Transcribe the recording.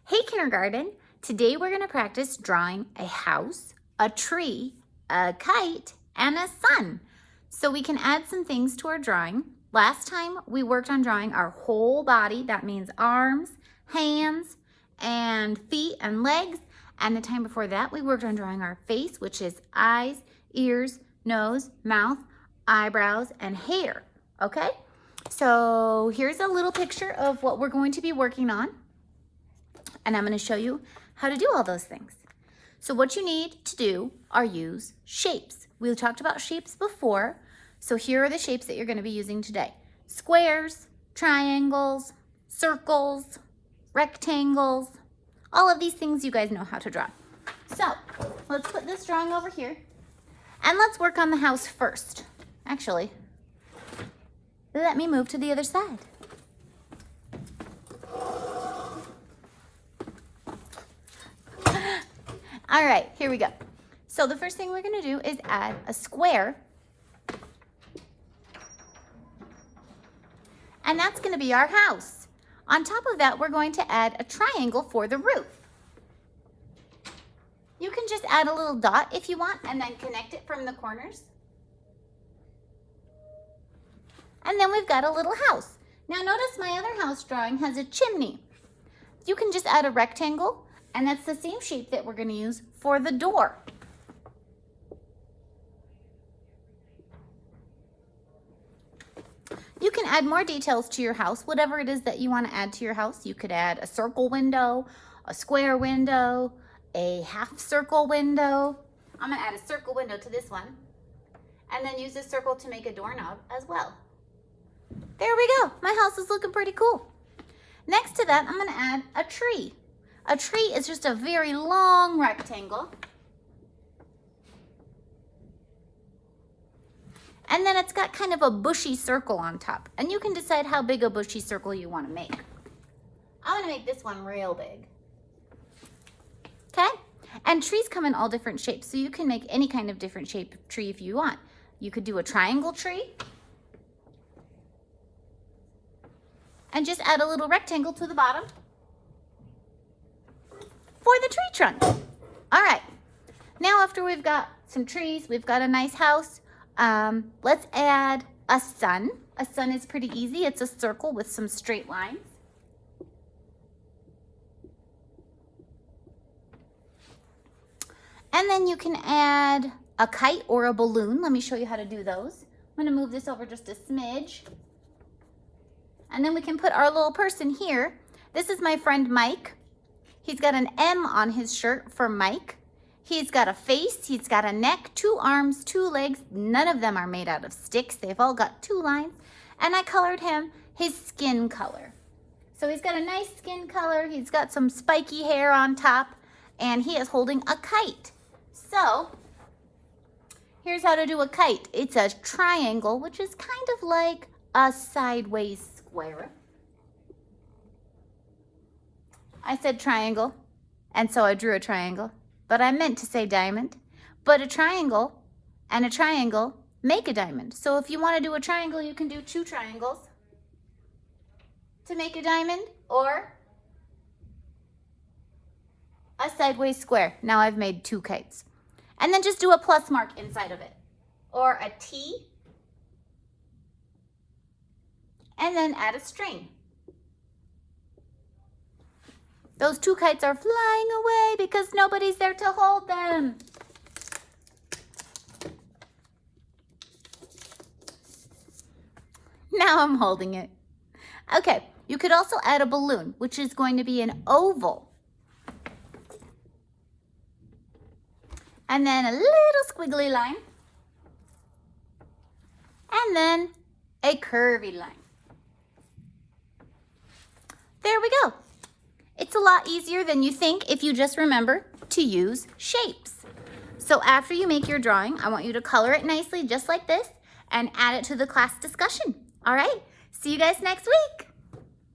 Hey kindergarten, today we're going to practice drawing a house, a tree, a kite, and a sun. So we can add some things to our drawing. Last time we worked on drawing our whole body. That means arms, hands, and feet and legs. And the time before that we worked on drawing our face, which is eyes, ears, nose, mouth, eyebrows, and hair. Okay? So here's a little picture of what we're going to be working on. And I'm going to show you how to do all those things. So what you need to do are use shapes. We talked about shapes before. So here are the shapes that you're going to be using today. Squares, triangles, circles, rectangles, all of these things you guys know how to draw. So let's put this drawing over here and let's work on the house first. Actually, let me move to the other side. All right, here we go. So the first thing we're going to do is add a square. And that's going to be our house. On top of that, we're going to add a triangle for the roof. You can just add a little dot if you want and then connect it from the corners. And then we've got a little house. Now notice my other house drawing has a chimney. You can just add a rectangle, and that's the same shape that we're going to use for the door. You can add more details to your house, whatever it is that you want to add to your house. You could add a circle window, a square window, a half circle window. I'm going to add a circle window to this one, and then use this circle to make a doorknob as well. There we go. My house is looking pretty cool. Next to that, I'm going to add a tree. A tree is just a very long rectangle. And then it's got kind of a bushy circle on top. And you can decide how big a bushy circle you want to make. I want to make this one real big. Okay? And trees come in all different shapes, so you can make any kind of different shape tree if you want. You could do a triangle tree. And just add a little rectangle to the bottom for the tree trunk. All right, now after we've got some trees, we've got a nice house, let's add a sun. A sun is pretty easy. It's a circle with some straight lines. And then you can add a kite or a balloon. Let me show you how to do those. I'm gonna move this over just a smidge. And then we can put our little person here. This is my friend Mike. He's got an M on his shirt for Mike. He's got a face, he's got a neck, 2 arms, 2 legs. None of them are made out of sticks. They've all got 2 lines. And I colored him his skin color. So he's got a nice skin color. He's got some spiky hair on top. And he is holding a kite. So here's how to do a kite. It's a triangle, which is kind of like a sideways square. I said triangle, and so I drew a triangle, but I meant to say diamond. But a triangle and a triangle make a diamond. So if you want to do a triangle, you can do 2 triangles to make a diamond, or a sideways square. Now I've made 2 kites. And then just do a plus mark inside of it, or a T, and then add a string. Those 2 kites are flying away because nobody's there to hold them. Now I'm holding it. Okay, you could also add a balloon, which is going to be an oval. And then a little squiggly line. And then a curvy line. There we go. It's a lot easier than you think if you just remember to use shapes. So after you make your drawing, I want you to color it nicely just like this and add it to the class discussion. All right? See you guys next week.